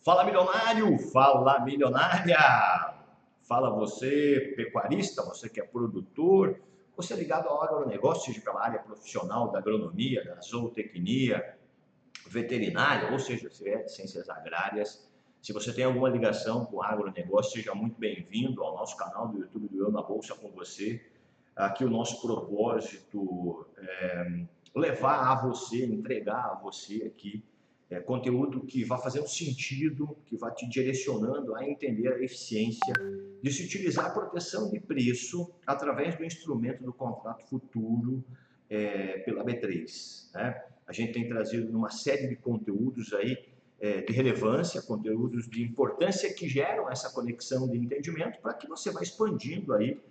Fala milionário, fala milionária, fala você pecuarista, você que é produtor, você ligado ao agronegócio, seja pela área profissional da agronomia, da zootecnia, veterinária, ou seja, se é de ciências agrárias. Se você tem alguma ligação com o agronegócio, seja muito bem-vindo ao nosso canal do YouTube do Eu na Bolsa com você. Aqui o nosso propósito é levar a você, entregar a você aqui conteúdo que vai fazendo sentido, que vai te direcionando a entender a eficiência de se utilizar a proteção de preço através do instrumento do contrato futuro pela B3. Né? A gente tem trazido uma série de conteúdos aí de relevância, conteúdos de importância que geram essa conexão de entendimento para que você vá expandindo aí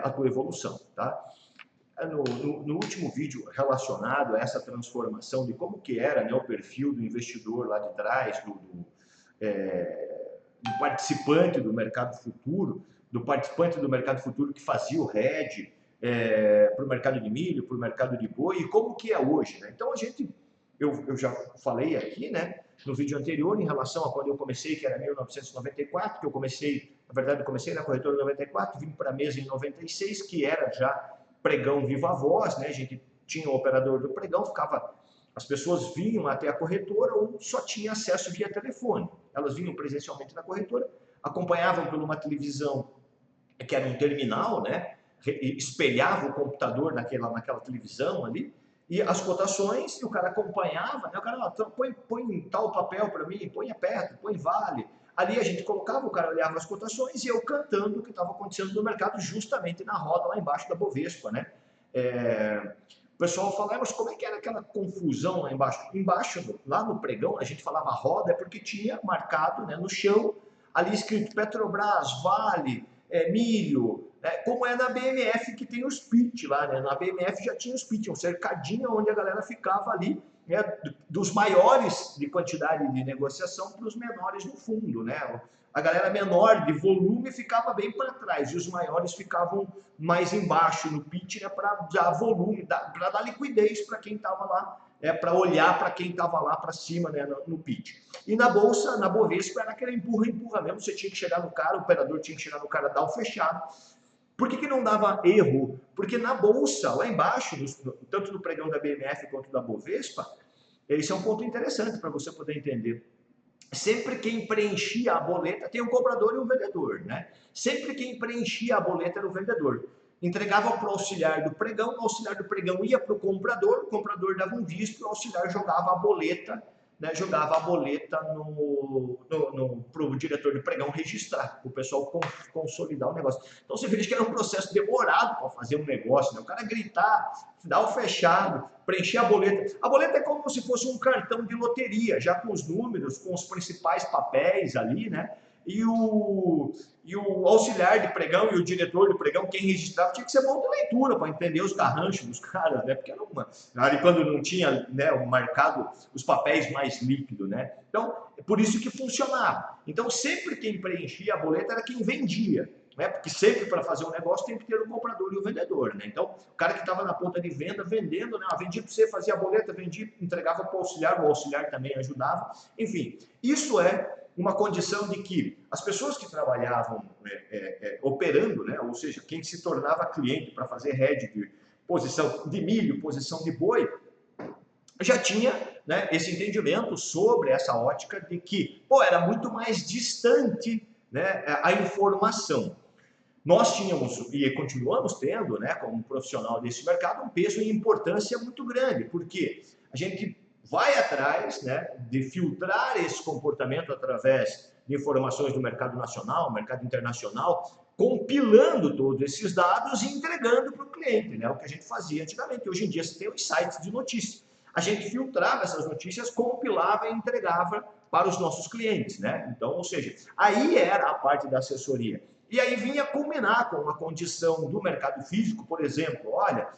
a tua evolução, tá? No último vídeo relacionado a essa transformação de como que era, né, o perfil do investidor lá de trás, do participante do mercado futuro, que fazia o hedge para o mercado de milho, para o mercado de boi, e como que é hoje. Né? Então, eu já falei aqui, né, no vídeo anterior, em relação a quando eu comecei, que era 1994, que eu comecei, na verdade, eu comecei na corretora em 94, vim para a mesa em 96, que era já pregão viva voz, né? A gente tinha o operador do pregão, as pessoas vinham até a corretora ou só tinha acesso via telefone. Elas vinham presencialmente na corretora, acompanhavam por uma televisão que era um terminal, né? Espelhava o computador naquela televisão ali, e as cotações, e o cara acompanhava, né? O cara, põe tal papel para mim, põe perto, põe vale. Ali a gente colocava, o cara olhava as cotações e eu cantando o que estava acontecendo no mercado justamente na roda lá embaixo da Bovespa, né? O pessoal fala, mas como é que era aquela confusão lá embaixo? Embaixo, lá no pregão, a gente falava roda, é porque tinha marcado, né, no chão, ali escrito Petrobras, Vale, milho, como é na BMF que tem os PIT lá, né? Na BMF já tinha os PIT, um cercadinho onde a galera ficava ali, né, dos maiores de quantidade de negociação para os menores no fundo, né? A galera menor de volume ficava bem para trás e os maiores ficavam mais embaixo no pitch, né, para dar volume, para dar liquidez para quem estava lá, para olhar para quem estava lá para cima, né, no pitch. E na bolsa, na Bovespa, era aquele empurra mesmo, você tinha que chegar no cara, o operador tinha que chegar no cara, dar o fechado. Por que não dava erro? Porque na bolsa, lá embaixo, tanto no pregão da BMF quanto da Bovespa, esse é um ponto interessante para você poder entender. Sempre quem preenchia a boleta, tem um comprador e um vendedor, né? Sempre quem preenchia a boleta era o vendedor. Entregava para o auxiliar do pregão ia para o comprador dava um visto, o auxiliar jogava a boleta, né? Jogava a boleta para o diretor do pregão registrar, para o pessoal consolidar o negócio. Então você veja que era um processo demorado para fazer um negócio, né? O cara gritar, dar o fechado, preencher a boleta. A boleta é como se fosse um cartão de loteria, já com os números, com os principais papéis ali, né? E o auxiliar de pregão e o diretor do pregão, quem registrava, tinha que ser bom de leitura para entender os garranchos dos caras, né? Porque era quando não tinha, né, marcado os papéis mais líquidos, né? Então, é por isso que funcionava. Então, sempre quem preenchia a boleta era quem vendia. Né? Porque sempre para fazer um negócio tem que ter o comprador e o vendedor, né? Então, o cara que estava na ponta de venda, vendendo, né? Vendia para você, fazia a boleta, vendia, entregava para o auxiliar também ajudava. Enfim, isso é uma condição de que as pessoas que trabalhavam operando, né? Ou seja, quem se tornava cliente para fazer hedge de posição de milho, posição de boi, já tinha, né, esse entendimento sobre essa ótica de que era muito mais distante, né, a informação. Nós tínhamos e continuamos tendo, né, como profissional desse mercado, um peso e importância muito grande, porque a gente vai atrás, né, de filtrar esse comportamento através de informações do mercado nacional, mercado internacional, compilando todos esses dados e entregando para o cliente, né, o que a gente fazia antigamente. Hoje em dia você tem os sites de notícias. A gente filtrava essas notícias, compilava e entregava para os nossos clientes, né? Então, ou seja, aí era a parte da assessoria. E aí vinha culminar com uma condição do mercado físico, por exemplo, olha,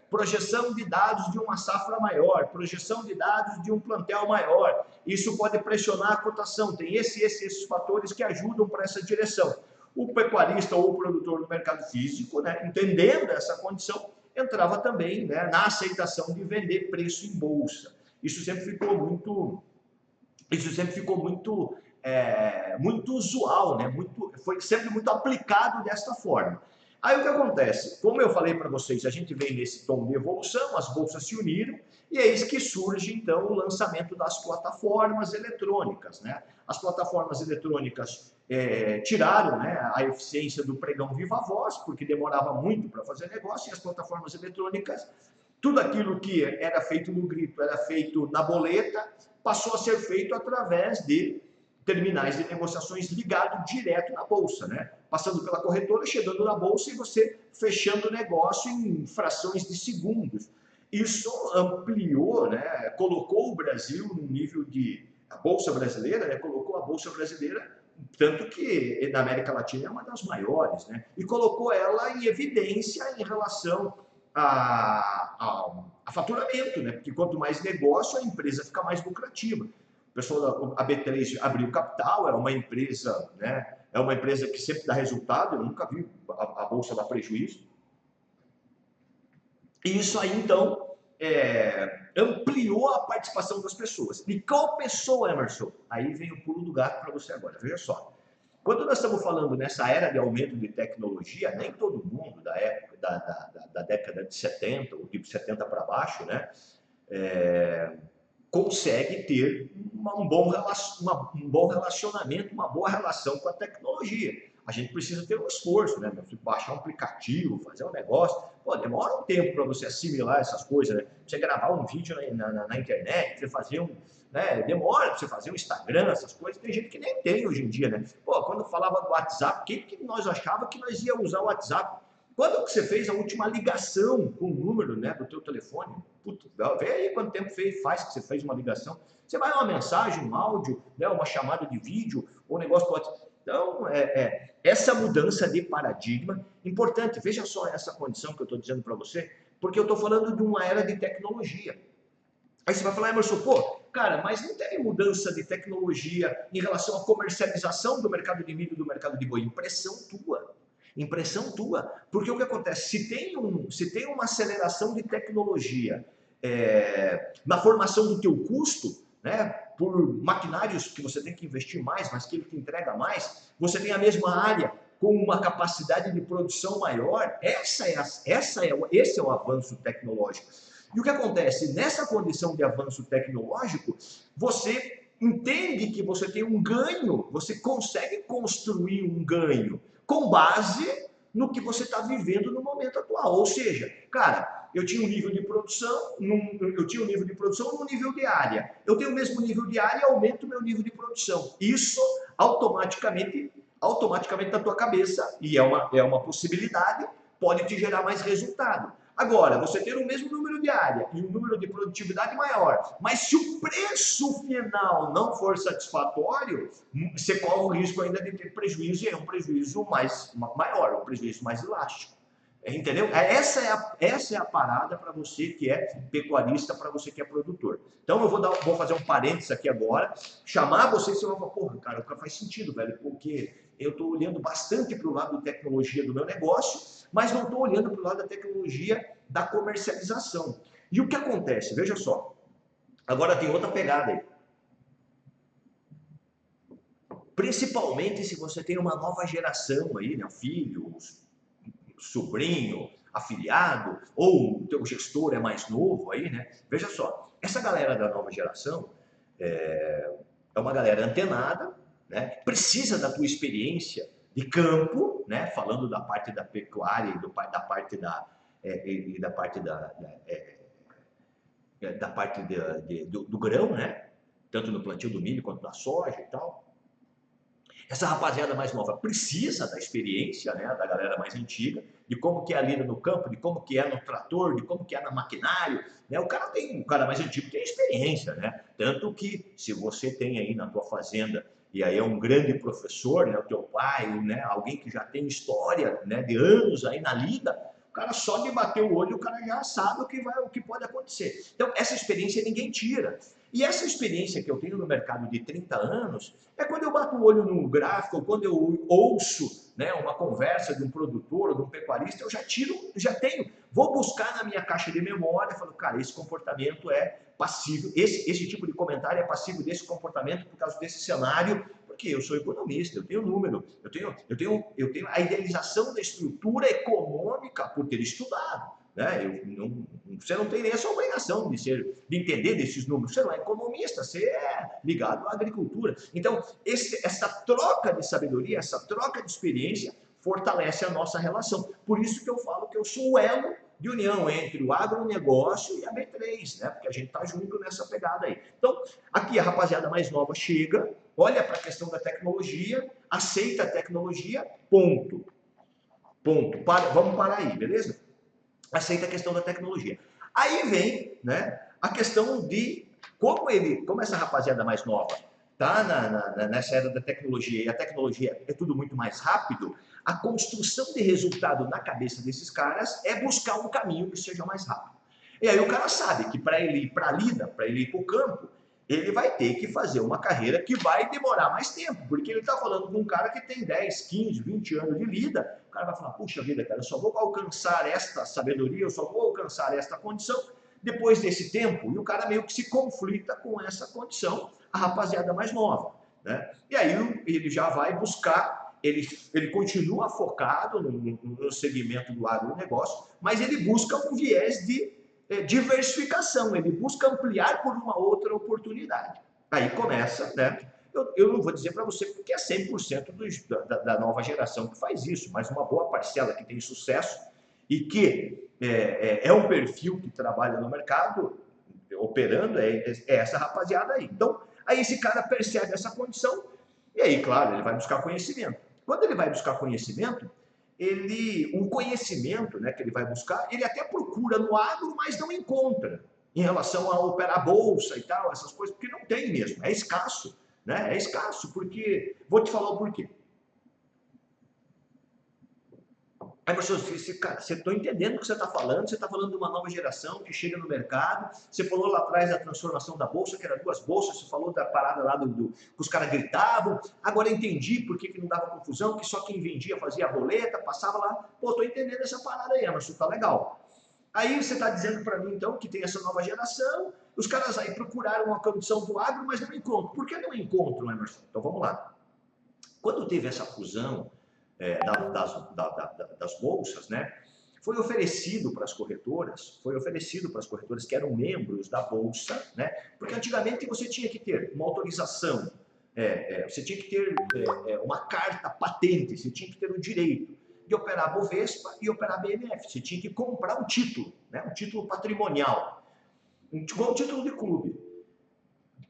projeção de dados de uma safra maior, projeção de dados de um plantel maior, isso pode pressionar a cotação, tem esses fatores que ajudam para essa direção. O pecuarista ou o produtor do mercado físico, né, entendendo essa condição, entrava também, né, na aceitação de vender preço em bolsa. Isso sempre ficou muito Isso sempre ficou muito usual, né? Foi sempre muito aplicado desta forma. Aí o que acontece? Como eu falei para vocês, a gente vem nesse tom de evolução, as bolsas se uniram, e é isso que surge então o lançamento das plataformas eletrônicas, né? As plataformas eletrônicas tiraram, né, a eficiência do pregão viva voz, porque demorava muito para fazer negócio, e as plataformas eletrônicas, tudo aquilo que era feito no grito, era feito na boleta, passou a ser feito através de terminais de negociações ligados direto na bolsa, né? Passando pela corretora, chegando na bolsa e você fechando o negócio em frações de segundos. Isso ampliou, né? Colocou o Brasil num nível de... A Bolsa Brasileira, né? Colocou a Bolsa Brasileira, tanto que na América Latina é uma das maiores, né? E colocou ela em evidência em relação a faturamento, né? Porque quanto mais negócio, a empresa fica mais lucrativa. O pessoal da B3 abriu capital, é uma empresa, né? É uma empresa que sempre dá resultado, eu nunca vi a bolsa dar prejuízo. E isso aí, então, ampliou a participação das pessoas. E qual pessoa, Emerson? Aí vem o pulo do gato para você agora, veja só. Quando nós estamos falando nessa era de aumento de tecnologia, nem todo mundo da época da década de 70, ou tipo 70 para baixo, né, consegue ter um bom relacionamento, uma boa relação com a tecnologia. A gente precisa ter um esforço, né? Baixar um aplicativo, fazer um negócio. Pô, demora um tempo para você assimilar essas coisas, né? Você gravar um vídeo na internet, você fazer um... Né? Demora para você fazer um Instagram, essas coisas. Tem gente que nem tem hoje em dia, né? Pô, quando falava do WhatsApp, que nós achava que nós ia usar o WhatsApp? Quando que você fez a última ligação com o número, né, do teu telefone? Puta, vê aí quanto tempo faz que você fez uma ligação. Você vai uma mensagem, um áudio, né, uma chamada de vídeo, ou um negócio do WhatsApp. Então, essa mudança de paradigma, importante. Veja só essa condição que eu estou dizendo para você, porque eu estou falando de uma era de tecnologia. Aí você vai falar, Emerson, pô, cara, mas não teve mudança de tecnologia em relação à comercialização do mercado de milho e do mercado de boi? Impressão tua. Impressão tua. Porque o que acontece? Se tem uma aceleração de tecnologia na formação do teu custo, né, por maquinários que você tem que investir mais, mas que ele te entrega mais, você tem a mesma área com uma capacidade de produção maior, esse é o avanço tecnológico. E o que acontece? Nessa condição de avanço tecnológico, você entende que você tem um ganho, você consegue construir um ganho com base no que você está vivendo no momento atual. Ou seja, cara, eu tinha um nível de produção, no nível de área. Eu tenho o mesmo nível de área e aumento o meu nível de produção. Isso automaticamente na tua cabeça, e é uma possibilidade, pode te gerar mais resultado. Agora, você ter o mesmo número de área e um número de produtividade maior, mas se o preço final não for satisfatório, você corre o risco ainda de ter prejuízo, e é um prejuízo maior, um prejuízo mais elástico. Entendeu? Essa é a parada para você que é pecuarista, para você que é produtor. Então eu vou fazer um parênteses aqui agora, chamar você e você vai falar, porra, cara, faz sentido, velho, porque eu estou olhando bastante para o lado de tecnologia do meu negócio, mas não estou olhando para o lado da tecnologia da comercialização. E o que acontece? Veja só, agora tem outra pegada aí. Principalmente se você tem uma nova geração aí, né, filho, sobrinho, afiliado, ou o teu gestor é mais novo aí, né? Veja só, essa galera da nova geração é uma galera antenada, né? Precisa da tua experiência de campo, né? Falando da parte da pecuária e da parte do grão, né? Tanto no plantio do milho quanto da soja e tal. Essa rapaziada mais nova precisa da experiência, né, da galera mais antiga, de como que é a lida no campo, de como que é no trator, de como que é no maquinário, né? O cara mais antigo tem experiência, né? Tanto que se você tem aí na tua fazenda e aí é um grande professor, né, o teu pai, né, alguém que já tem história, né, de anos aí na lida, o cara só de bater o olho, o cara já sabe o que pode acontecer. Então, essa experiência ninguém tira. E essa experiência que eu tenho no mercado de 30 anos é quando eu bato o olho no gráfico, quando eu ouço, né, uma conversa de um produtor ou de um pecuarista, eu já tenho, vou buscar na minha caixa de memória e falo, cara, esse comportamento é passível, esse tipo de comentário é passível desse comportamento por causa desse cenário, porque eu sou economista, eu tenho número, eu tenho a idealização da estrutura econômica por ter estudado. Né? Você não tem nem essa obrigação de entender desses números. Você não é economista, você é ligado à agricultura. Então, essa troca de sabedoria, essa troca de experiência fortalece a nossa relação. Por isso que eu falo que eu sou o elo de união entre o agronegócio e a B3, né? Porque a gente está junto nessa pegada aí. Então, aqui a rapaziada mais nova chega, olha para a questão da tecnologia, aceita a tecnologia, ponto. Ponto. Vamos parar aí, beleza? Aceita a questão da tecnologia. Aí vem, né, a questão de como essa rapaziada mais nova tá nessa era da tecnologia e a tecnologia é tudo muito mais rápido, a construção de resultado na cabeça desses caras é buscar um caminho que seja mais rápido. E aí o cara sabe que para ele ir para a lida, para ele ir para o campo, ele vai ter que fazer uma carreira que vai demorar mais tempo, porque ele está falando com um cara que tem 10, 15, 20 anos de lida, o cara vai falar, puxa vida, cara, eu só vou alcançar esta sabedoria, eu só vou alcançar esta condição depois desse tempo, e o cara meio que se conflita com essa condição, a rapaziada mais nova, né? E aí ele já vai buscar, ele continua focado no segmento do agronegócio, mas ele busca um viés de diversificação, ele busca ampliar por uma outra oportunidade. Aí começa, né? Eu não vou dizer para você porque é 100% da nova geração que faz isso, mas uma boa parcela que tem sucesso e que é um perfil que trabalha no mercado, operando, é essa rapaziada aí. Então, aí esse cara percebe essa condição e aí, claro, ele vai buscar conhecimento. Quando ele vai buscar conhecimento, um conhecimento, né, que ele vai buscar, ele até procura no agro, mas não encontra em relação a operar bolsa e tal, essas coisas, porque não tem mesmo, é escasso, né? É escasso, porque vou te falar o porquê. Aí você estou entendendo o que você está falando, você está falando de uma nova geração que chega no mercado, você falou lá atrás da transformação da bolsa, que era 2 bolsas, você falou da parada lá que os caras gritavam, agora eu entendi por que não dava confusão, que só quem vendia fazia a boleta, passava lá, pô, estou entendendo essa parada aí, Emerson, tá legal. Aí você está dizendo para mim, então, que tem essa nova geração, os caras aí procuraram a condição do agro, mas não encontram. Por que não encontram, Emerson? Então vamos lá. Quando teve essa fusão, das bolsas, né? Foi oferecido para as corretoras que eram membros da bolsa, né? Porque antigamente você tinha que ter uma autorização, você tinha que ter uma carta patente, você tinha que ter o direito de operar Bovespa e operar BMF, você tinha que comprar um título, né? Um título patrimonial, igual um título de clube,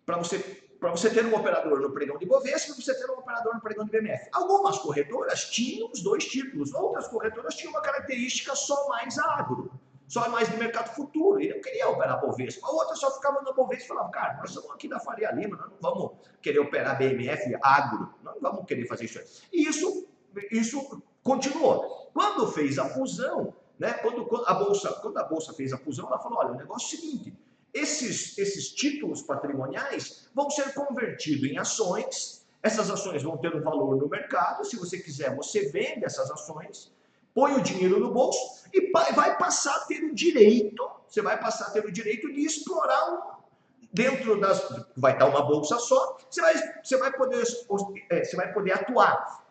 para você ter um operador no pregão de Bovespa e você ter um operador no pregão de BMF. Algumas corretoras tinham os 2 títulos, outras corretoras tinham uma característica só mais agro, só mais de mercado futuro, e não queria operar Bovespa. A outra só ficava na Bovespa e falava, cara, nós somos aqui da Faria Lima, nós não vamos querer operar BMF agro, nós não vamos querer fazer isso aí. E isso continuou. Quando fez a fusão, né, quando a bolsa fez a fusão, ela falou, olha, o negócio é o seguinte, esses títulos patrimoniais vão ser convertidos em ações, essas ações vão ter um valor no mercado, se você quiser, você vende essas ações, põe o dinheiro no bolso e vai passar a ter o direito, você vai passar a ter o direito de explorar dentro vai estar uma bolsa só, você vai poder atuar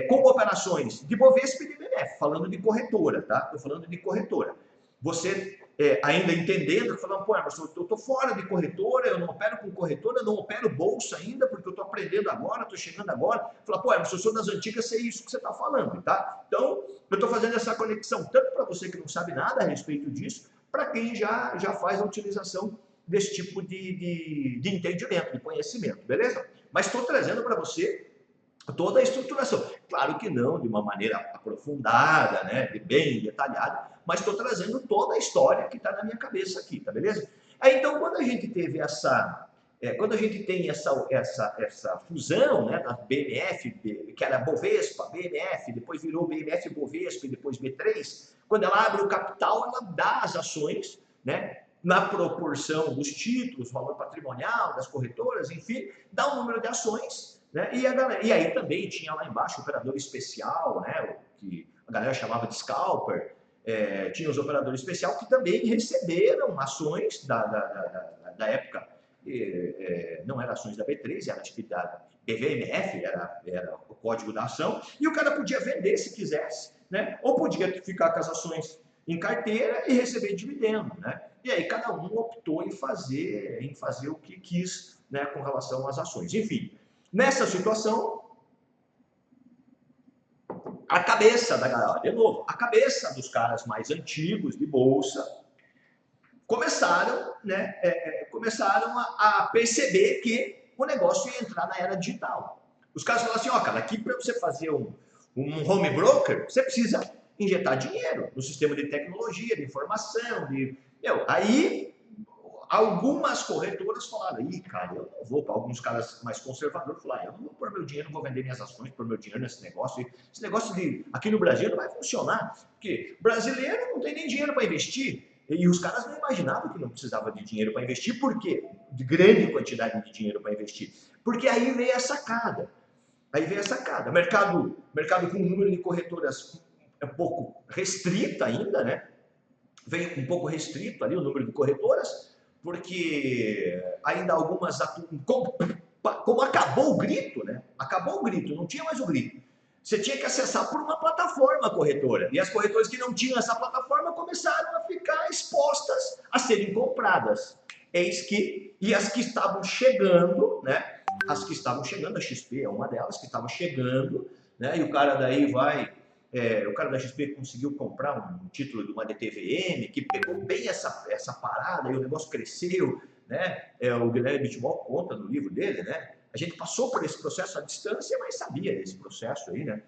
com operações de Bovespa e de BMF, falando de corretora, tá? Estou falando de corretora. Você ainda entendendo, falando, pô, Emerson, eu estou fora de corretora, eu não opero com corretora, não opero bolsa ainda, porque eu estou aprendendo agora, estou chegando agora. Fala, pô, Emerson, eu sou das antigas, sei isso que você está falando, tá? Então, eu estou fazendo essa conexão, tanto para você que não sabe nada a respeito disso, para quem já faz a utilização desse tipo de entendimento, de conhecimento, beleza? Mas estou trazendo para você toda a estruturação. Claro que não de uma maneira aprofundada, né, bem detalhada, mas estou trazendo toda a história que está na minha cabeça aqui, tá beleza? Aí, então, quando a gente teve quando a gente tem essa fusão, né, da BMF, que era Bovespa, BMF, depois virou BMF Bovespa e depois B3, quando ela abre o capital, ela dá as ações, né, na proporção dos títulos, valor patrimonial das corretoras, enfim, dá um número de ações, né? E aí também tinha lá embaixo o operador especial, né? Que a galera chamava de scalper, tinha os operadores especial que também receberam ações da época, não era ações da B3, era acho que da BVMF, era o código da ação, e o cara podia vender se quisesse, né? Ou podia ficar com as ações em carteira e receber dividendo, né? E aí cada um optou em fazer o que quis, né, com relação às ações. Enfim, nessa situação, a cabeça da galera, de novo, a cabeça dos caras mais antigos de bolsa começaram, né, começaram a perceber que o negócio ia entrar na era digital. Os caras falaram assim, ó, cara, aqui para você fazer um home broker, você precisa injetar dinheiro no sistema de tecnologia, de informação, aí algumas corretoras falaram, ih, cara, eu não vou, para alguns caras mais conservadores falaram, eu não vou pôr meu dinheiro, não vou vender minhas ações, pôr meu dinheiro nesse negócio, aqui no Brasil não vai funcionar, porque brasileiro não tem nem dinheiro para investir, e os caras não imaginavam que não precisava de dinheiro para investir, por quê? De grande quantidade de dinheiro para investir, porque aí veio a sacada, mercado com um número de corretoras um pouco restrito ainda, né? Veio um pouco restrito ali o número de corretoras, porque ainda algumas, como acabou o grito, né? Acabou o grito, não tinha mais o grito. Você tinha que acessar por uma plataforma corretora, e as corretoras que não tinham essa plataforma começaram a ficar expostas a serem compradas. Eis que, e as que estavam chegando, né? As que estavam chegando, a XP é uma delas que estava chegando, né? E o cara daí o cara da XP conseguiu comprar um título de uma DTVM que pegou bem essa parada e o negócio cresceu, né? O Guilherme Bittencourt conta no livro dele, né? A gente passou por esse processo à distância, mas sabia desse processo aí, né?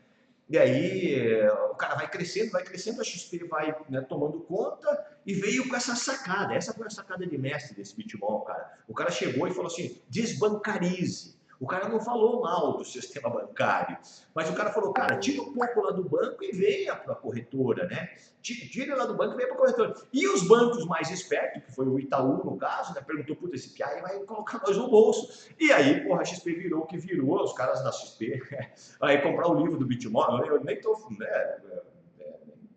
E aí o cara vai crescendo, a XP vai, né, tomando conta e veio com essa sacada. Essa foi a sacada de mestre desse Bittencourt, cara. O cara chegou e falou assim, desbancarize. O cara não falou mal do sistema bancário, mas o cara falou, cara, tira um pouco lá do banco e venha para a corretora, né? Tira lá do banco e venha para a corretora. E os bancos mais espertos, que foi o Itaú no caso, né, perguntou, puta, esse piá vai colocar nós no bolso. E aí, porra, a XP virou o que virou, os caras da XP, aí comprar o livro do Bittencourt, eu nem estou, né,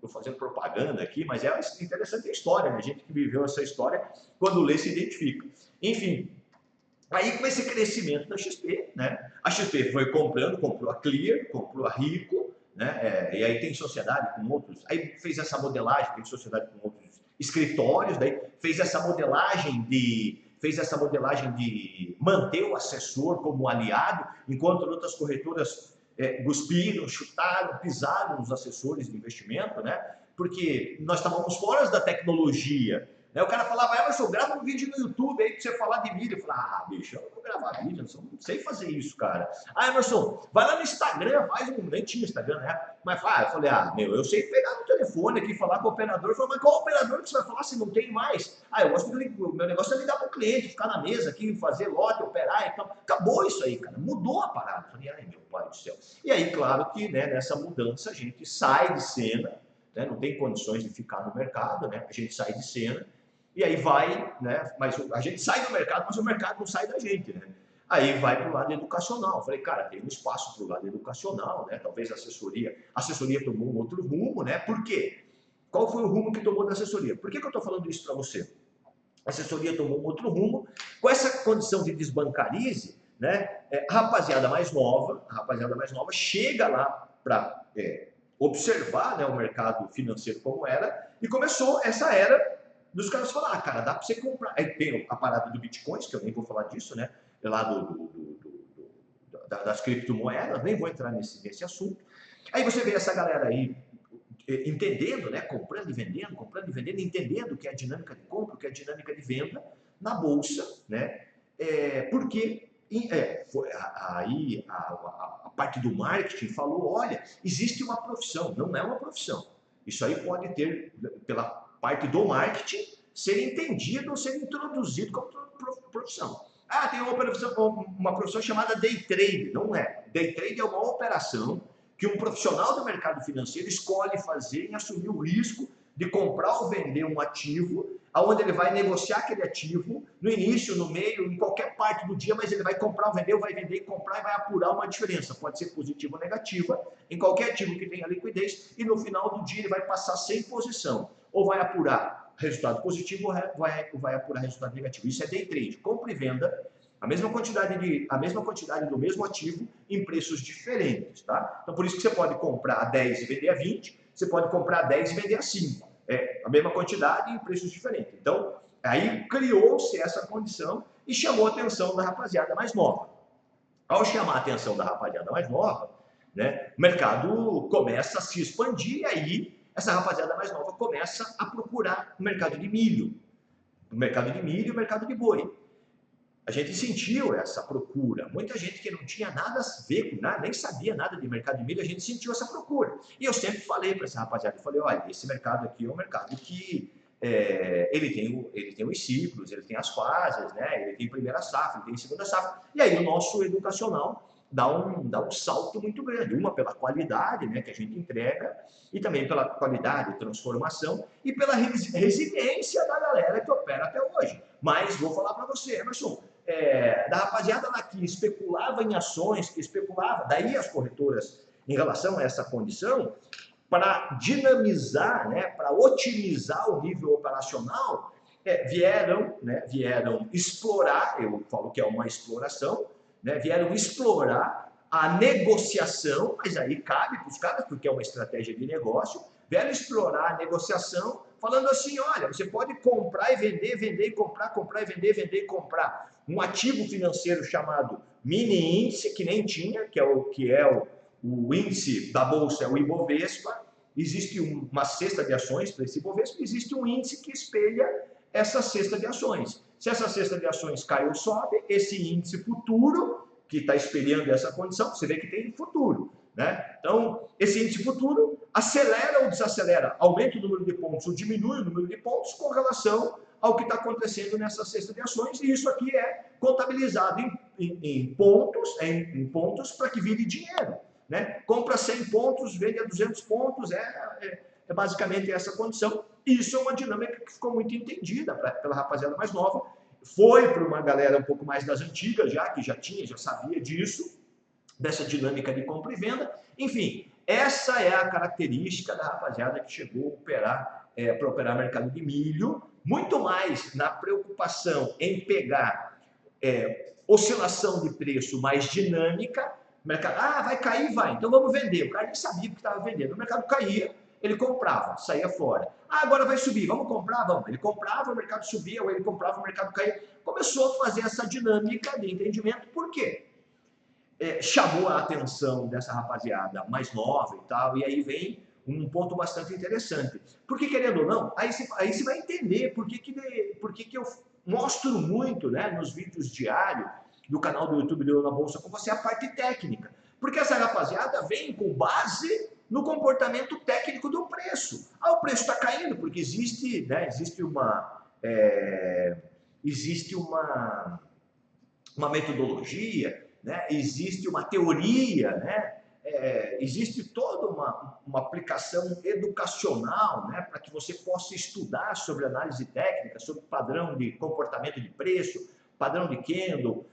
fazendo propaganda aqui, mas é interessante a história, né? A gente que viveu essa história, quando lê, se identifica. Enfim, aí com esse crescimento da XP, né? A XP foi comprou a Clear, comprou a Rico, né? E aí tem sociedade com outros, aí fez essa modelagem, tem sociedade com outros escritórios, daí fez essa modelagem de manter o assessor como aliado, enquanto outras corretoras cuspiram, chutaram, pisaram nos assessores de investimento, né? Porque nós estávamos fora da tecnologia. O cara falava, Emerson, grava um vídeo no YouTube aí pra você falar de mídia. Eu falava, bicho, eu não vou gravar vídeo, eu não sei fazer isso, cara. Emerson, vai lá no Instagram, nem tinha Instagram, né? Mas eu falei, eu sei pegar no telefone aqui, falar com o operador. Eu falei, mas qual operador que você vai falar se não tem mais? Eu gosto o meu negócio é lidar com o cliente, ficar na mesa aqui, fazer lote, operar e tal. Acabou isso aí, cara, mudou a parada. Eu falei, meu pai do céu. E aí, claro que, né, nessa mudança a gente sai de cena, né? Não tem condições de ficar no mercado, né? A gente sai de cena. E aí vai, né? Mas a gente sai do mercado, mas o mercado não sai da gente, né? Aí vai para o lado educacional. Eu falei, cara, tem um espaço para o lado educacional, né? Talvez a assessoria tomou um outro rumo, né? Por quê? Qual foi o rumo que tomou da assessoria? Por que eu estou falando isso para você? A assessoria tomou um outro rumo, com essa condição de desbancarize, né? A rapaziada mais nova chega lá para observar, né, o mercado financeiro como era, e começou essa era dos caras falar, cara, dá para você comprar. Aí tem a parada do Bitcoins, que eu nem vou falar disso, né? Lá das criptomoedas, nem vou entrar nesse assunto. Aí você vê essa galera aí entendendo, né? Comprando e vendendo, entendendo o que é a dinâmica de compra, o que é a dinâmica de venda na bolsa, né? Porque aí a parte do marketing falou, olha, existe uma profissão, não é uma profissão. Isso aí pode ter, pela parte do marketing, ser entendido ou ser introduzido como profissão. Tem uma profissão chamada day trade. Não é. Day trade é uma operação que um profissional do mercado financeiro escolhe fazer e assumir o risco de comprar ou vender um ativo, aonde ele vai negociar aquele ativo no início, no meio, em qualquer parte do dia, mas ele vai comprar ou vender, ou vai vender e comprar e vai apurar uma diferença. Pode ser positiva ou negativa, em qualquer ativo que tenha liquidez, e no final do dia ele vai passar sem posição. Ou vai apurar resultado positivo ou vai apurar resultado negativo. Isso é day trade, compra e venda, a mesma quantidade do mesmo ativo em preços diferentes, tá? Então, por isso que você pode comprar a 10 e vender a 20, você pode comprar a 10 e vender a 5. É a mesma quantidade em preços diferentes. Então, aí criou-se essa condição e chamou a atenção da rapaziada mais nova. Ao chamar a atenção da rapaziada mais nova, né, o mercado começa a se expandir e aí essa rapaziada mais nova começa a procurar o mercado de milho. O mercado de milho e o mercado de boi. A gente sentiu essa procura. Muita gente que não tinha nada a ver com nada, nem sabia nada de mercado de milho, a gente sentiu essa procura. E eu sempre falei para essa rapaziada, eu falei, olha, esse mercado aqui é um mercado que ele tem os ciclos, ele tem as fases, né? Ele tem primeira safra, ele tem segunda safra. E aí o nosso educacional dá um salto muito grande, uma pela qualidade, né, que a gente entrega, e também pela qualidade, transformação, e pela resiliência da galera que opera até hoje. Mas vou falar para você, Emerson, da rapaziada lá que especulava em ações, que especulava, daí as corretoras, em relação a essa condição, para dinamizar, né, para otimizar o nível operacional, vieram explorar, eu falo que é uma exploração, né, vieram explorar a negociação, mas aí cabe para os caras, porque é uma estratégia de negócio, vieram explorar a negociação, falando assim, olha, você pode comprar e vender, vender e comprar, comprar e vender, vender e comprar um ativo financeiro chamado mini índice, que nem tinha, que é o índice da bolsa, é o Ibovespa. Existe uma cesta de ações para esse Ibovespa, existe um índice que espelha essa cesta de ações. Se essa cesta de ações cai ou sobe, esse índice futuro, que está espelhando essa condição, você vê que tem futuro, né? Então, esse índice futuro acelera ou desacelera, aumenta o número de pontos ou diminui o número de pontos com relação ao que está acontecendo nessa cesta de ações, e isso aqui é contabilizado em pontos para que vire dinheiro, né? Compra 100 pontos, vende a 200 pontos, é basicamente essa condição. Isso é uma dinâmica que ficou muito entendida pela rapaziada mais nova, foi para uma galera um pouco mais das antigas, que já sabia disso, dessa dinâmica de compra e venda. Enfim, essa é a característica da rapaziada que chegou a operar, para operar mercado de milho, muito mais na preocupação em pegar oscilação de preço mais dinâmica. Mercado, vai cair, vai, então vamos vender. O cara nem sabia o que estava vendendo. O mercado caía, ele comprava, saía fora. Agora vai subir, vamos comprar? Vamos. Ele comprava, o mercado subia, ou ele comprava, o mercado caía. Começou a fazer essa dinâmica de entendimento. Por quê? Chamou a atenção dessa rapaziada mais nova e tal, e aí vem um ponto bastante interessante. Porque, querendo ou não, aí você vai entender por que eu mostro muito, né, nos vídeos diários do canal do YouTube do Na Bolsa com você a parte técnica. Porque essa rapaziada vem com base no comportamento técnico do preço. O preço está caindo porque existe uma metodologia, né? Existe uma teoria, né? Existe toda uma aplicação educacional, né? Para que você possa estudar sobre análise técnica, sobre padrão de comportamento de preço, padrão de candle,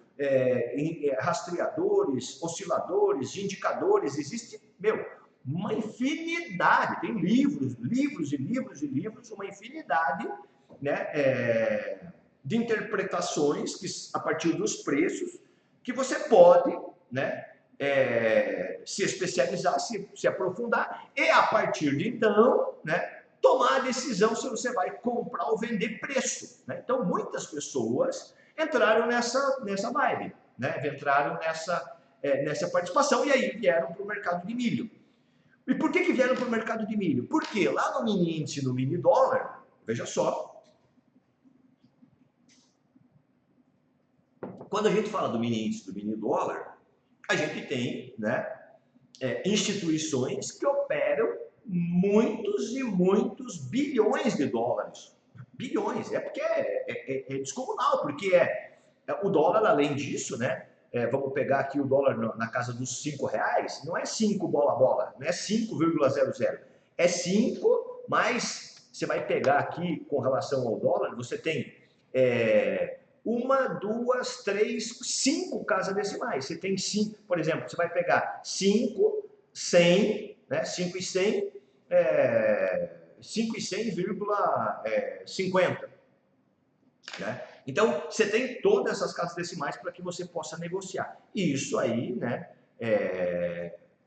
rastreadores, osciladores, indicadores. Existe, uma infinidade, tem livros e livros, uma infinidade, né, de interpretações que, a partir dos preços, que você pode, né, se especializar, se aprofundar, e a partir de então, né, tomar a decisão se você vai comprar ou vender preço, né? Então, muitas pessoas entraram nessa vibe, né? Entraram nessa participação e aí vieram para o mercado de milho. E por que vieram para o mercado de milho? Porque lá no mini índice, no mini dólar, veja só, quando a gente fala do mini índice, do mini dólar, a gente tem, né, instituições que operam muitos e muitos bilhões de dólares. Bilhões, porque é descomunal, porque o dólar, além disso, né, vamos pegar aqui o dólar na casa dos R$5, não é 5 bola, não é 5,00, é 5, mas você vai pegar aqui com relação ao dólar, você tem 1, 2, 3, 5 casas decimais. Você tem 5, por exemplo, você vai pegar 5, 100, né? 5 e 100, 5,100,50. Né? Então, você tem todas essas casas decimais para que você possa negociar. E isso aí, né,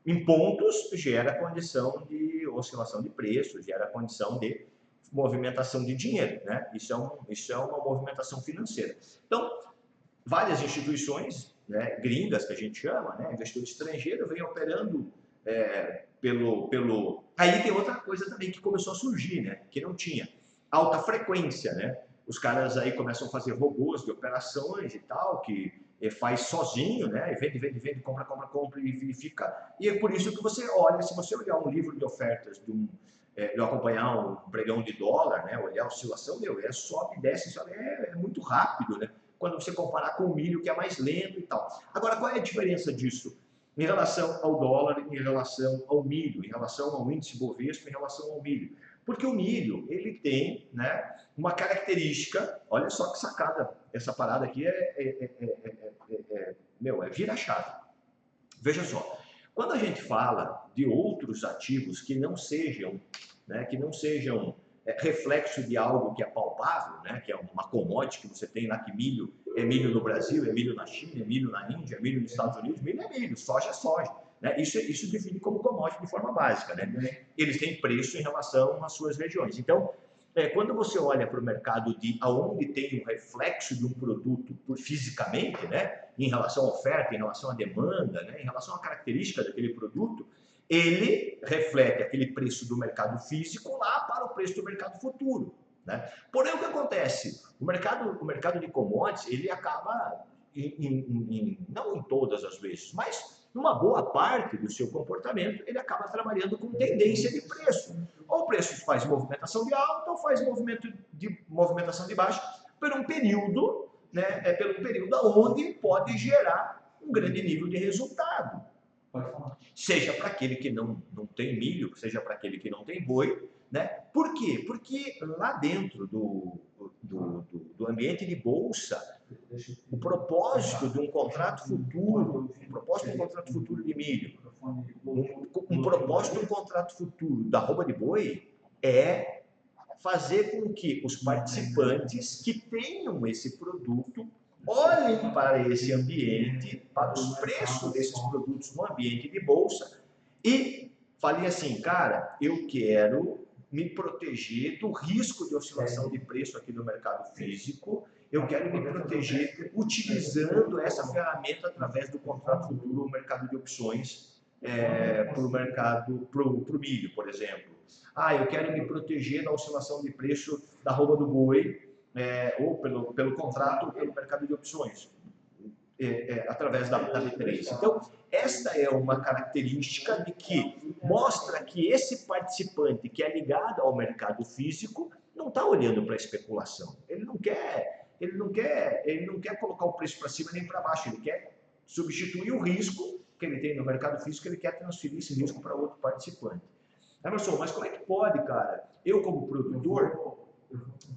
em pontos, gera condição de oscilação de preço, gera condição de movimentação de dinheiro. Né? Isso é uma movimentação financeira. Então, várias instituições, né, gringas, que a gente chama, né, investidor estrangeiro, vem operando Aí tem outra coisa também que começou a surgir, né, que não tinha. Alta frequência, né? Os caras aí começam a fazer robôs de operações e tal, que faz sozinho, né? Vende, vende, vende, compra, compra, compra e fica. E é por isso que você olha, se você olhar um livro de ofertas de acompanhar um pregão de dólar, né? Olhar a oscilação, sobe, desce, sobe, é muito rápido, né? Quando você comparar com o milho, que é mais lento e tal. Agora, qual é a diferença disso? Em relação ao dólar, em relação ao milho, em relação ao índice Bovespa, em relação ao milho. Porque o milho, ele tem, né, uma característica, olha só que sacada, essa parada aqui vira chave. Veja só, quando a gente fala de outros ativos que não sejam, né, reflexo de algo que é palpável, né, que é uma commodity que você tem lá, que milho é milho no Brasil, é milho na China, é milho na Índia, é milho nos Estados Unidos, milho é milho, soja é soja. Né? Isso define como commodity de forma básica. Né? Eles têm preço em relação às suas regiões. Então, quando você olha para o mercado de aonde tem um reflexo de um produto fisicamente, né, em relação à oferta, em relação à demanda, né, em relação à característica daquele produto, ele reflete aquele preço do mercado físico lá para o preço do mercado futuro. Né? Porém, o que acontece? O mercado de commodities, ele acaba, não em todas as vezes, mas numa boa parte do seu comportamento, ele acaba trabalhando com tendência de preço. Ou o preço faz movimentação de alta, ou faz movimentação de baixa, por um período, né, pelo período onde pode gerar um grande nível de resultado. Seja para aquele que não tem milho, seja para aquele que não tem boi. Né? Por quê? Porque lá dentro do ambiente de bolsa, o propósito de um contrato futuro, de milho, um propósito de um contrato futuro da arroba de boi é fazer com que os participantes que tenham esse produto olhem para esse ambiente, para os preços desses produtos no ambiente de bolsa e falem assim, cara, eu quero me proteger do risco de oscilação de preço aqui no mercado físico, eu quero me proteger utilizando essa ferramenta através do contrato futuro, o mercado de opções para o milho, por exemplo. Eu quero me proteger da oscilação de preço da arroba do boi, ou pelo contrato, ou pelo mercado de opções, através da B3. Então, esta é uma característica de que mostra que esse participante que é ligado ao mercado físico não está olhando para a especulação. Ele não quer colocar o preço para cima nem para baixo, ele quer substituir o risco que ele tem no mercado físico, ele quer transferir esse risco para outro participante. Emerson, mas como é que pode, cara? Eu, como produtor,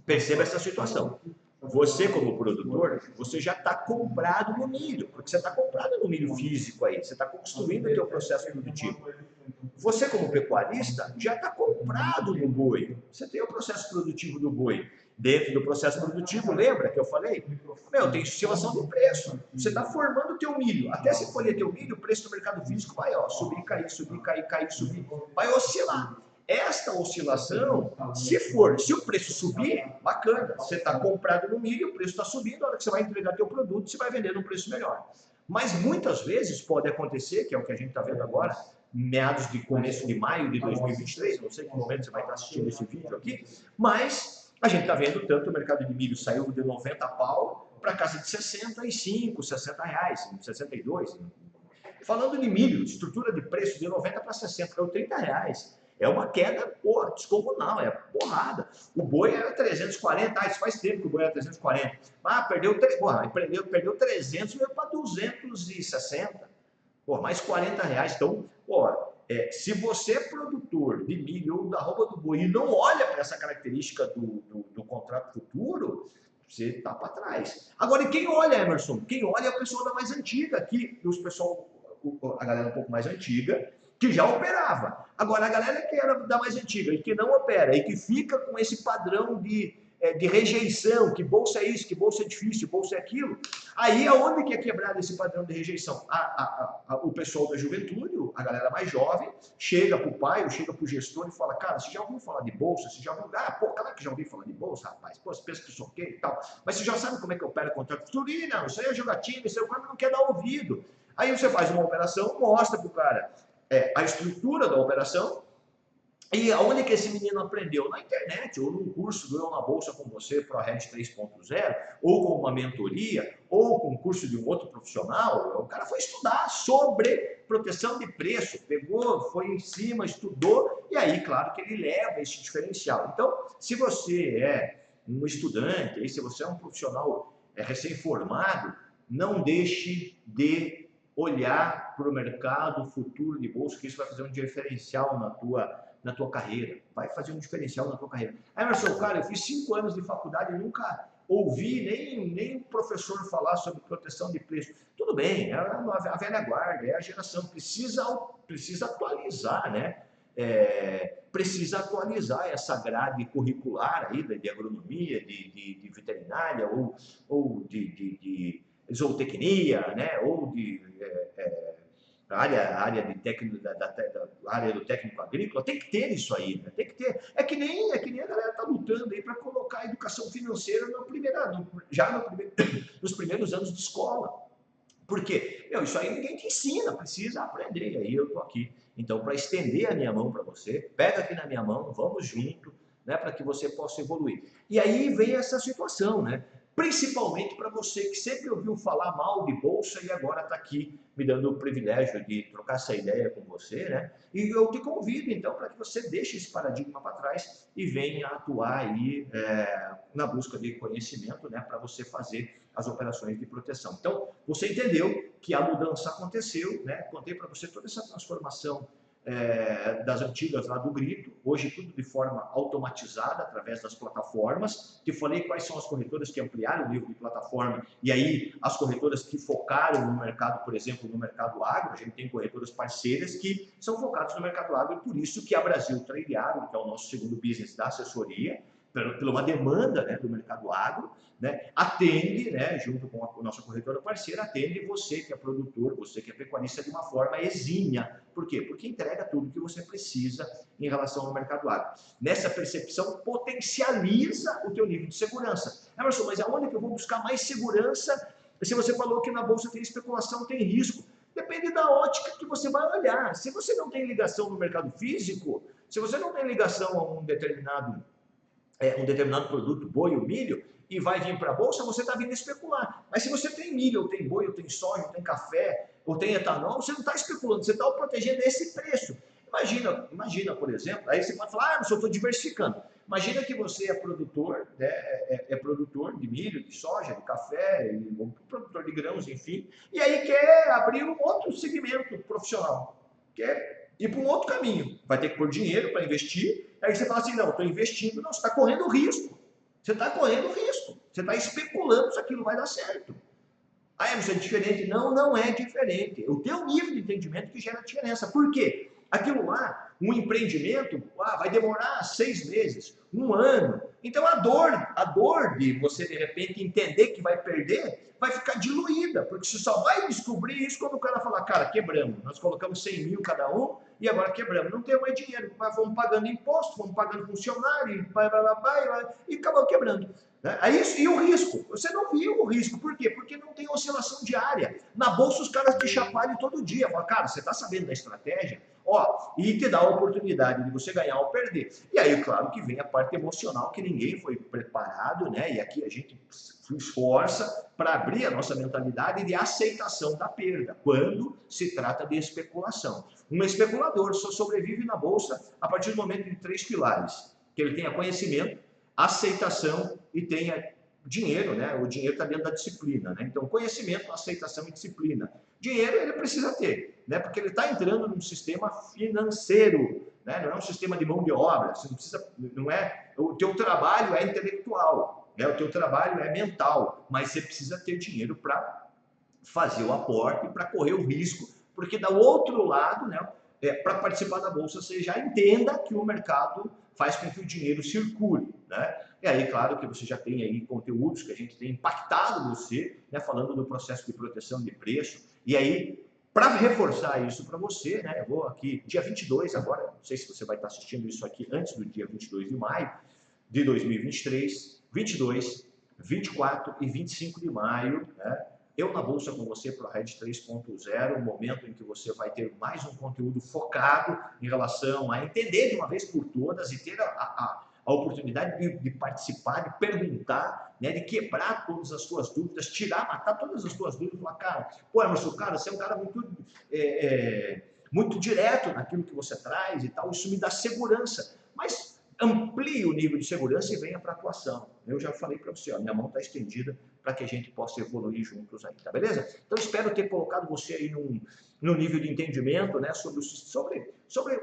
percebo essa situação. Você, como produtor, você já está comprado no milho, porque você está comprado no milho físico aí, você está construindo o teu processo produtivo. Você, como pecuarista, já está comprado no boi. Você tem o processo produtivo do boi. Dentro do processo produtivo, lembra que eu falei? Tem oscilação de preço. Você está formando o teu milho. Até se colher teu milho, o preço do mercado físico vai subir, cair, subir, cair, cair, subir. Vai oscilar. Esta oscilação, se o preço subir, bacana. Você está comprado no milho, o preço está subindo, na hora que você vai entregar teu produto, você vai vender num preço melhor. Mas muitas vezes pode acontecer, que é o que a gente está vendo agora, meados de começo de maio de 2023, não sei que momento você vai estar assistindo esse vídeo aqui, mas a gente está vendo tanto o mercado de milho saiu de 90 pau para casa de 65, 60 reais, 62. Falando de milho, estrutura de preço de 90 para 60, é 30 reais. É uma queda, descomunal, é porrada. O boi era 340, isso faz tempo que o boi era 340. Perdeu 300 e veio para 260. Mais 40 reais. Então, se você é produtor de milho ou da arroba do boi e não olha para essa característica do contrato futuro, você está para trás. Agora, e quem olha, Emerson? Quem olha é a pessoa da mais antiga, a galera um pouco mais antiga, que já operava. Agora, a galera que era da mais antiga e que não opera e que fica com esse padrão de rejeição, que bolsa é isso, que bolsa é difícil, bolsa é aquilo, aí aonde que é quebrado esse padrão de rejeição? O pessoal da juventude, a galera mais jovem, chega para o pai ou chega para o gestor e fala, cara, você já ouviu falar de bolsa? Você já ouviu? Pô, claro que já ouviu falar de bolsa, rapaz. Pô, você pensa que sou o quê e tal. Mas você já sabe como é que opera contrato futuro? Não, isso aí é jogatina, isso aí o cara não quer dar ouvido. Aí você faz uma operação, mostra para o cara a estrutura da operação. E aonde que esse menino aprendeu? Na internet, ou num curso do Eu na Bolsa com você, ProRed 3.0, ou com uma mentoria, ou com um curso de um outro profissional. O cara foi estudar sobre proteção de preço, pegou, foi em cima, estudou, e aí, claro, que ele leva esse diferencial. Então, se você é um estudante, se você é um profissional recém-formado, não deixe de olhar para o mercado futuro de bolsa, que isso vai fazer um diferencial na tua carreira, vai fazer um diferencial na tua carreira. Aí, Marcelo, cara, eu fiz 5 anos de faculdade e nunca ouvi nem um professor falar sobre proteção de preço. Tudo bem, é a velha guarda, é a geração, precisa atualizar, né? Precisa atualizar essa grade curricular aí de agronomia, de veterinária ou de zootecnia, né? Ou de área de técnico, da área do técnico agrícola, tem que ter isso aí, né? Tem que ter. É que nem a galera está lutando aí para colocar a educação financeira nos primeiros anos de escola. Por quê? Isso aí ninguém te ensina, precisa aprender. E aí eu estou aqui. Então, para estender a minha mão para você, pega aqui na minha mão, vamos junto, né, para que você possa evoluir. E aí vem essa situação, né? Principalmente para você que sempre ouviu falar mal de bolsa e agora está aqui me dando o privilégio de trocar essa ideia com você, né? E eu te convido, então, para que você deixe esse paradigma para trás e venha atuar aí na busca de conhecimento, né? Para você fazer as operações de proteção. Então, você entendeu que a mudança aconteceu, né? Contei para você toda essa transformação das antigas lá do Grito, hoje tudo de forma automatizada através das plataformas. Te falei quais são as corretoras que ampliaram o nível de plataforma e aí as corretoras que focaram no mercado, por exemplo, no mercado agro. A gente tem corretoras parceiras que são focadas no mercado agro e por isso que a Brasil Trade Agro, que é o nosso segundo business da assessoria, pela uma demanda, né, do mercado agro, né, atende, né, junto com a nossa corretora parceira, atende você que é produtor, você que é pecuarista de uma forma exímia. Por quê? Porque entrega tudo que você precisa em relação ao mercado agro. Nessa percepção, potencializa o teu nível de segurança. Emerson, mas aonde que eu vou buscar mais segurança se você falou que na bolsa tem especulação, tem risco? Depende da ótica que você vai olhar. Se você não tem ligação no mercado físico, se você não tem ligação a um determinado produto, boi ou milho, e vai vir para a bolsa, você está vindo especular. Mas se você tem milho, ou tem boi, ou tem soja, ou tem café, ou tem etanol, você não está especulando, você está protegendo esse preço. Imagina, por exemplo, aí você pode falar, eu estou diversificando. Imagina que você é produtor, né, produtor de milho, de soja, de café, produtor de grãos, enfim, e aí quer abrir um outro segmento profissional, quer ir para um outro caminho, vai ter que pôr dinheiro para investir. Aí você fala assim, não, estou investindo, não, você está correndo risco. Você está correndo risco. Você está especulando se aquilo vai dar certo. Ah, isso é diferente. Não, não é diferente. O teu nível de entendimento que gera diferença. Por quê? Aquilo lá, um empreendimento, vai demorar 6 meses, 1 ano. Então a dor de você de repente entender que vai perder, vai ficar diluída, porque você só vai descobrir isso quando o cara falar, cara, quebramos, nós colocamos 100 mil cada um e agora quebramos, não tem mais dinheiro, mas vamos pagando imposto, vamos pagando funcionário, e acabou quebrando. E o risco? Você não viu o risco. Por quê? Porque não tem oscilação diária. Na bolsa os caras te chacoalham todo dia. Fala, cara, você está sabendo da estratégia? E te dá a oportunidade de você ganhar ou perder. E aí, claro, que vem a parte emocional que ninguém foi preparado, né? E aqui a gente se esforça para abrir a nossa mentalidade de aceitação da perda, quando se trata de especulação. Um especulador só sobrevive na bolsa a partir do momento de 3 pilares. Que ele tenha conhecimento, aceitação e tenha dinheiro, né? O dinheiro está dentro da disciplina, né? Então, conhecimento, aceitação e disciplina. Dinheiro ele precisa ter, né? Porque ele está entrando num sistema financeiro, né? Não é um sistema de mão de obra. Você não precisa, não é. O teu trabalho é intelectual, né? O teu trabalho é mental, mas você precisa ter dinheiro para fazer o aporte, para correr o risco, porque do outro lado, né? para participar da Bolsa, você já entenda que o mercado faz com que o dinheiro circule, né? E aí, claro que você já tem aí conteúdos que a gente tem impactado você, né, falando do processo de proteção de preço. E aí, para reforçar isso para você, né, eu vou aqui, dia 22 agora, não sei se você vai estar assistindo isso aqui antes do dia 22 de maio de 2023, 22, 24 e 25 de maio, né? Eu na Bolsa com você para a Red 3.0, um momento em que você vai ter mais um conteúdo focado em relação a entender de uma vez por todas e ter a oportunidade de participar, de perguntar, né, de quebrar todas as suas dúvidas, matar todas as suas dúvidas, falar, cara, pô, Emerson, cara, você é um cara muito direto naquilo que você traz e tal, isso me dá segurança, mas amplie o nível de segurança e venha para a atuação. Eu já falei para você, ó, minha mão está estendida para que a gente possa evoluir juntos aí, tá beleza? Então espero ter colocado você aí num nível de entendimento, né, sobre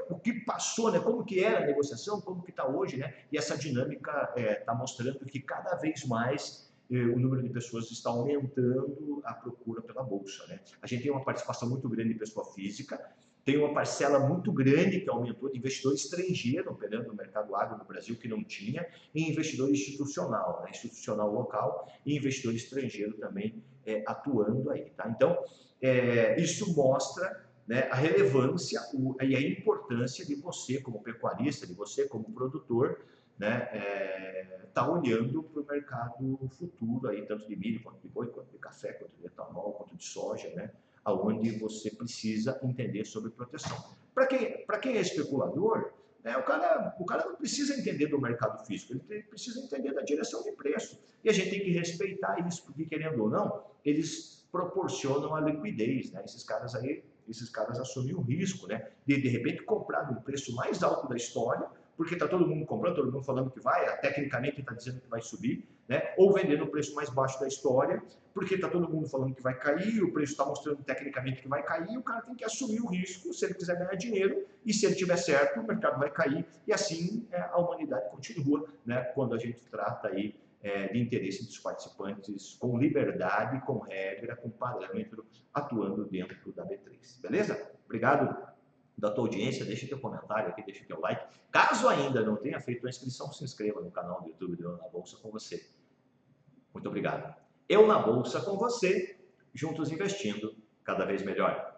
o que passou, né, como que era a negociação, como que está hoje, né, e essa dinâmica está mostrando que cada vez mais o número de pessoas está aumentando a procura pela Bolsa, né? A gente tem uma participação muito grande de pessoa física, tem uma parcela muito grande que aumentou de investidor estrangeiro operando no mercado agro no Brasil, que não tinha, e investidor institucional, né? Institucional local e investidor estrangeiro também atuando aí. Tá? Então, isso mostra, né, a relevância e a importância de você como pecuarista, de você como produtor, né, tá olhando para o mercado futuro, aí, tanto de milho, quanto de boi, quanto de café, quanto de etanol, quanto de soja, né? Aonde você precisa entender sobre proteção. Para quem é especulador, né, o cara não precisa entender do mercado físico, ele precisa entender da direção de preço. E a gente tem que respeitar isso, porque querendo ou não, eles proporcionam a liquidez, né? Esses caras assumem o risco, né, de repente comprar no preço mais alto da história, porque está todo mundo comprando, todo mundo falando que vai, tecnicamente está dizendo que vai subir, né? Ou vender no preço mais baixo da história, porque está todo mundo falando que vai cair, o preço está mostrando tecnicamente que vai cair, o cara tem que assumir o risco se ele quiser ganhar dinheiro, e se ele tiver certo, o mercado vai cair, e assim a humanidade continua, né? Quando a gente trata aí de interesse dos participantes com liberdade, com regra, com parâmetro, atuando dentro da B3. Beleza? Obrigado da tua audiência, deixa teu comentário aqui, deixa teu like. Caso ainda não tenha feito a inscrição, se inscreva no canal do YouTube do Eu na Bolsa com você. Muito obrigado. Eu na Bolsa com você, juntos investindo cada vez melhor.